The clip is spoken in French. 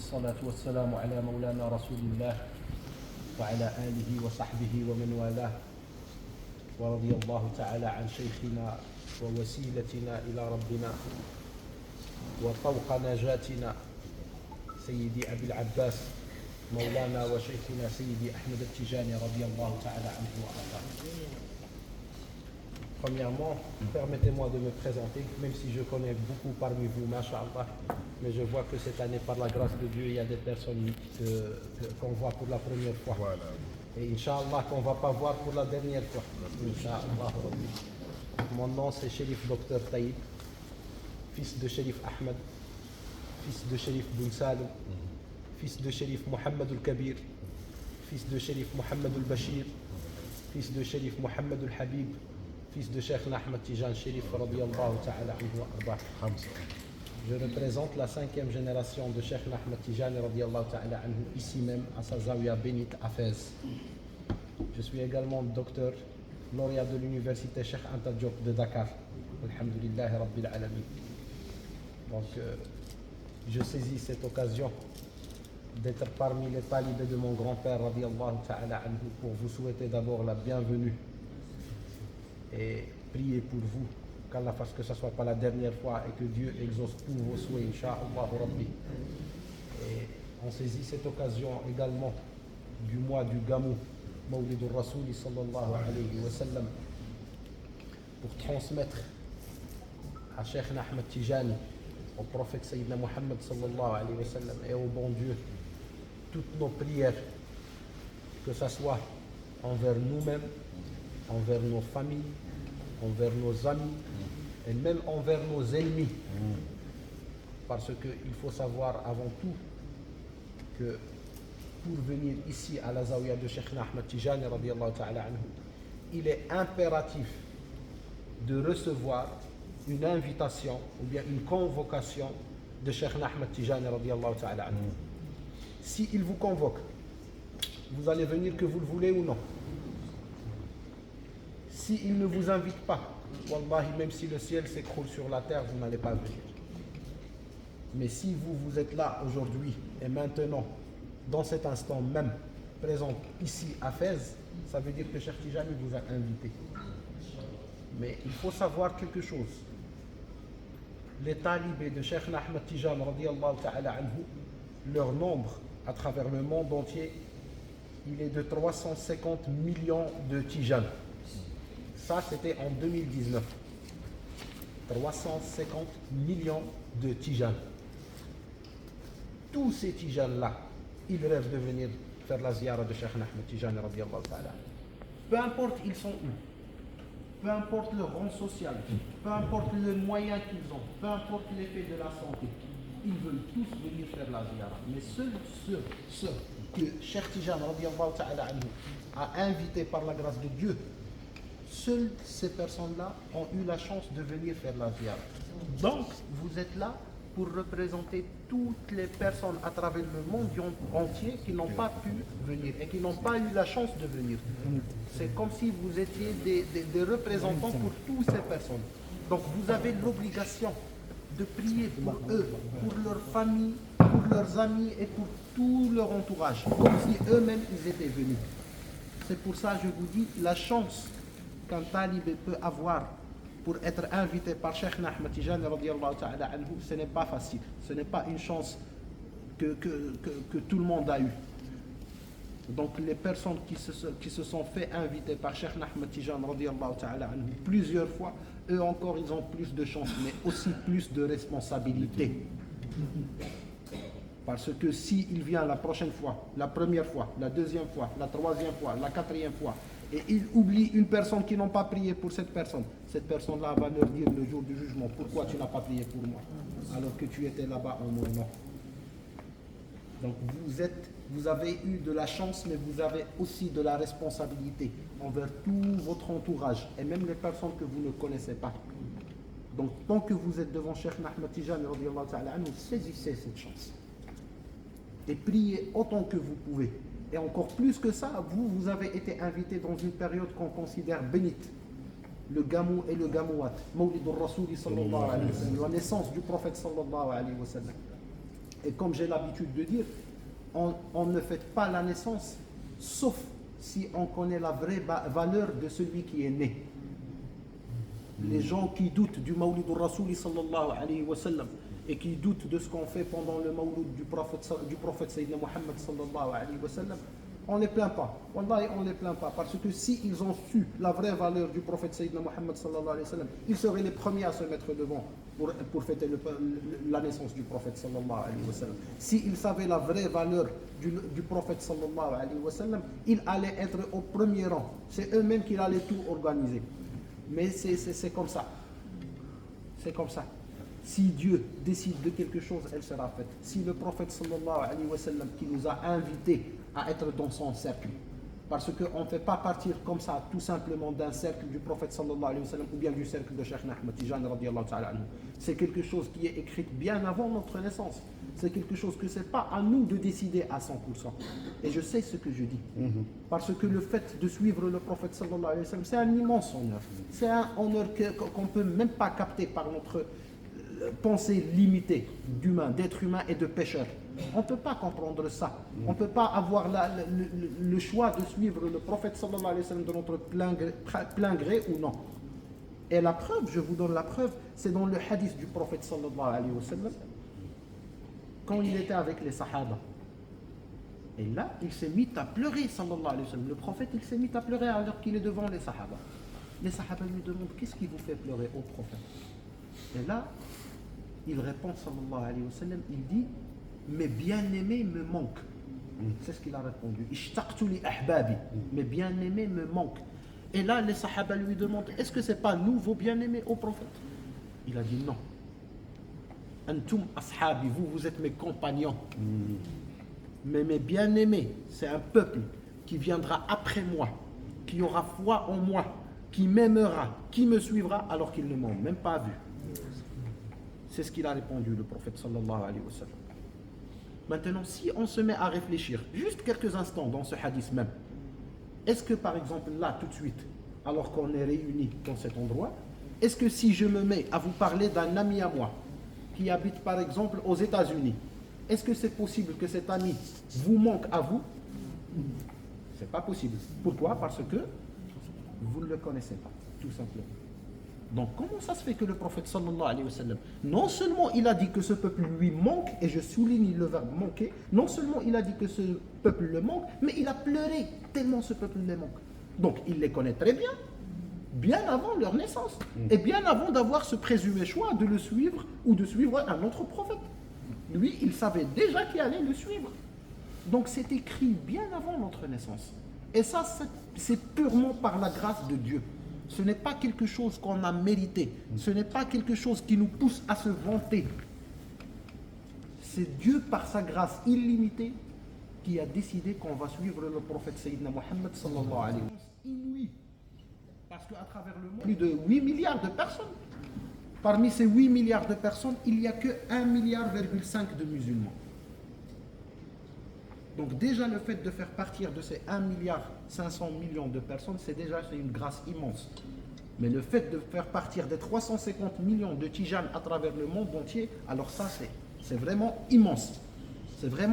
والصلاة والسلام على مولانا رسول الله وعلى آله وصحبه ومن والاه ورضي الله تعالى عن شيخنا ووسيلتنا إلى ربنا وطوق نجاتنا سيدي أبي العباس مولانا وشيخنا سيدي أحمد التجاني رضي الله تعالى عنه وأرضاه. Premièrement, permettez-moi de me présenter, même si je connais beaucoup parmi vous, masha'Allah, mais je vois que cette année, par la grâce de Dieu, il y a des personnes qu'on voit pour la première fois. Voilà. Et Inch'Allah, qu'on ne va pas voir pour la dernière fois. Inch'Allah. Mon nom, c'est Chérif Dr Taïb, fils de Chérif Ahmed, fils de Chérif Boun Salim, fils de Chérif Mohamed al-Kabir, fils de Chérif Mohamed al-Bashir, fils de Chérif Mohamed al-Habib, fils de Cheikh Ahmed Tijan Chérif radiyallahu ta'ala anhu wa ardah. Je représente la 5e génération de Cheikh Ahmed Tijan radiyallahu ta'ala anhu ici même à sa zawiya bénite à Fès. Je suis également docteur, lauréat de l'université Cheikh Anta Diop de Dakar. Alhamdulillah Rabbil Alamin. Donc je saisis cette occasion d'être parmi les talibés de mon grand-père radiyallahu ta'ala anhu pour vous souhaiter d'abord la bienvenue et prier pour vous qu'Allah fasse que ce ne soit pas la dernière fois et que Dieu exauce tous vos souhaits, Inch'Allah Rabbi. Et on saisit cette occasion également du mois du Gamou, Mawlidur Rasouli sallallahu alayhi wa sallam, pour transmettre à Cheikh Ahmed Tijani, au prophète Sayyidina Muhammad sallallahu alayhi wa sallam et au bon Dieu, toutes nos prières, que ce soit envers nous-mêmes, envers nos familles, envers nos amis et même envers nos ennemis. Parce qu'il faut savoir avant tout que pour venir ici à la Zawiya de Cheikh Ahmed Tijani radiyallahu ta'ala anhu, il est impératif de recevoir une invitation ou bien une convocation de Cheikh Ahmed Tijani radiyallahu ta'ala anhu. Si il vous convoque, vous allez venir que vous le voulez ou non. S'il ne vous invite pas, wallahi, même si le ciel s'écroule sur la terre, vous n'allez pas venir. Mais si vous êtes là aujourd'hui et maintenant, dans cet instant même, présent ici à Fès, ça veut dire que Cheikh Tijani vous a invité. Mais il faut savoir quelque chose. Les talibés de Cheikh Ahmed Tijani radiyallahu ta'ala anhu, leur nombre à travers le monde entier, il est de 350 millions de Tijans. Ça, c'était en 2019. 350 millions de Tijans. Tous ces Tijans-là, ils rêvent de venir faire la ziyara de Cheikh Ahmed Tijani radiyallahu ta'ala. Peu importe ils sont où, peu importe le rang social, peu importe le moyen qu'ils ont, peu importe l'effet de la santé, ils veulent tous venir faire la ziyara. Mais ceux que Cheikh Tijani radiyallahu ta'ala anhu a invités par la grâce de Dieu, seules ces personnes-là ont eu la chance de venir faire la ziyara. Donc, vous êtes là pour représenter toutes les personnes à travers le monde entier qui n'ont pas pu venir et qui n'ont pas eu la chance de venir. C'est comme si vous étiez des représentants pour toutes ces personnes. Donc, vous avez l'obligation de prier pour eux, pour leur famille, pour leurs amis et pour tout leur entourage, comme si eux-mêmes ils étaient venus. C'est pour ça que je vous dis, la chance qu'un talibé peut avoir pour être invité par Cheikh Ahmed Tijani radiyallahu ta'ala anhu, ce n'est pas facile. Ce n'est pas une chance que tout le monde a eu. Donc les personnes qui se sont fait inviter par Cheikh Ahmed Tijani radiyallahu ta'ala anhu plusieurs fois, eux encore ils ont plus de chance, mais aussi plus de responsabilité. Parce que s'il vient la prochaine fois, la première fois, la deuxième fois, la troisième fois, la quatrième fois, et il oublie une personne qui n'a pas prié pour cette personne-là va leur dire le jour du jugement, pourquoi tu n'as pas prié pour moi, alors que tu étais là-bas en mon nom. Donc vous avez eu de la chance, mais vous avez aussi de la responsabilité envers tout votre entourage, et même les personnes que vous ne connaissez pas. Donc tant que vous êtes devant Cheikh Ahmed Tijani radiyallahu ta'ala anhu, saisissez cette chance. Et priez autant que vous pouvez. Et encore plus que ça, vous avez été invité dans une période qu'on considère bénite. Le Gamou et le Gamouat. Mawlidur Rasouli sallallahu alayhi wa sallam. La naissance du prophète sallallahu alayhi wa sallam. Et comme j'ai l'habitude de dire, on ne fête pas la naissance, sauf si on connaît la vraie valeur de celui qui est né. Les gens qui doutent du Mawlid al-Rasouli sallallahu alayhi wa sallam et qui doutent de ce qu'on fait pendant le Mawlid du prophète Sayyidina Muhammad sallallahu alayhi wa sallam, on ne les plaint pas. Wallahi, on ne les plaint pas. Parce que s'ils ont su la vraie valeur du prophète Sayyidina Muhammad sallallahu alayhi wa sallam, ils seraient les premiers à se mettre devant pour fêter la naissance du prophète sallallahu alayhi wa sallam. S'ils savaient la vraie valeur du prophète sallallahu alayhi wa sallam, ils allaient être au premier rang. C'est eux-mêmes qui allaient tout organiser. Mais c'est comme ça. C'est comme ça. Si Dieu décide de quelque chose, elle sera faite. Si le prophète sallallahu alayhi wa sallam qui nous a invités à être dans son cercle, parce qu'on ne fait pas partir comme ça tout simplement d'un cercle du prophète sallallahu alayhi wa sallam ou bien du cercle de Cheikh Ahmed Tijani radiyallahu ta'ala anhu. C'est quelque chose qui est écrit bien avant notre naissance. C'est quelque chose que ce n'est pas à nous de décider à 100%. Et je sais ce que je dis. Parce que le fait de suivre le prophète sallallahu alayhi wa sallam, c'est un immense honneur. C'est un honneur qu'on ne peut même pas capter par notre pensée limitée d'humain, d'être humain et de pécheur. On ne peut pas comprendre ça. On ne peut pas avoir le choix de suivre le prophète sallallahu alayhi wa sallam de notre plein gré ou non. Et la preuve, je vous donne la preuve, c'est dans le hadith du prophète sallallahu alayhi wa sallam, quand il était avec les sahaba. Et là, il s'est mis à pleurer, sallallahu alayhi wa sallam. Le prophète, il s'est mis à pleurer alors qu'il est devant les sahaba. Les sahaba lui demandent, qu'est-ce qui vous fait pleurer, ô prophète? Et là, il répond, sallallahu alayhi wa sallam, il dit, mes bien-aimés me manquent. C'est ce qu'il a répondu. Ishtaqtu li ahbabi. Mes bien-aimés me manquent. Et là, les sahaba lui demandent, est-ce que ce n'est pas nous, vos bien-aimés, ô prophète? Il a dit non. Antum ashabi, vous êtes mes compagnons. Mais mes bien-aimés, c'est un peuple qui viendra après moi, qui aura foi en moi, qui m'aimera, qui me suivra alors qu'ils ne m'ont même pas vu. C'est ce qu'il a répondu, le prophète sallallahu alayhi wa sallam. Maintenant, si on se met à réfléchir, juste quelques instants dans ce hadith même, est-ce que par exemple là, tout de suite, alors qu'on est réunis dans cet endroit, est-ce que si je me mets à vous parler d'un ami à moi, qui habite par exemple aux États-Unis, est-ce que c'est possible que cet ami vous manque à vous? C'est pas possible. Pourquoi? Parce que vous ne le connaissez pas, tout simplement. Donc comment ça se fait que le prophète sallallahu alayhi wa sallam, non seulement il a dit que ce peuple lui manque, et je souligne le verbe manquer, non seulement il a dit que ce peuple le manque, mais il a pleuré tellement ce peuple le manque. Donc il les connaît très bien, bien avant leur naissance, et bien avant d'avoir ce présumé choix de le suivre ou de suivre un autre prophète. Lui, il savait déjà qu'il allait le suivre. Donc c'est écrit bien avant notre naissance. Et ça, c'est purement par la grâce de Dieu. Ce n'est pas quelque chose qu'on a mérité. Ce n'est pas quelque chose qui nous pousse à se vanter. C'est Dieu, par sa grâce illimitée, qui a décidé qu'on va suivre le prophète Sayyidina Muhammad sallallahu alayhi wa sallam. Inouï. Parce qu'à travers le monde, plus de 8 milliards de personnes. Parmi ces 8 milliards de personnes, il n'y a que 1,5 milliard de musulmans. Donc déjà le fait de faire partir de ces 1,5 milliard de personnes, c'est une grâce immense. Mais le fait de faire partir des 350 millions de tijanes à travers le monde entier, alors ça c'est vraiment immense. C'est vraiment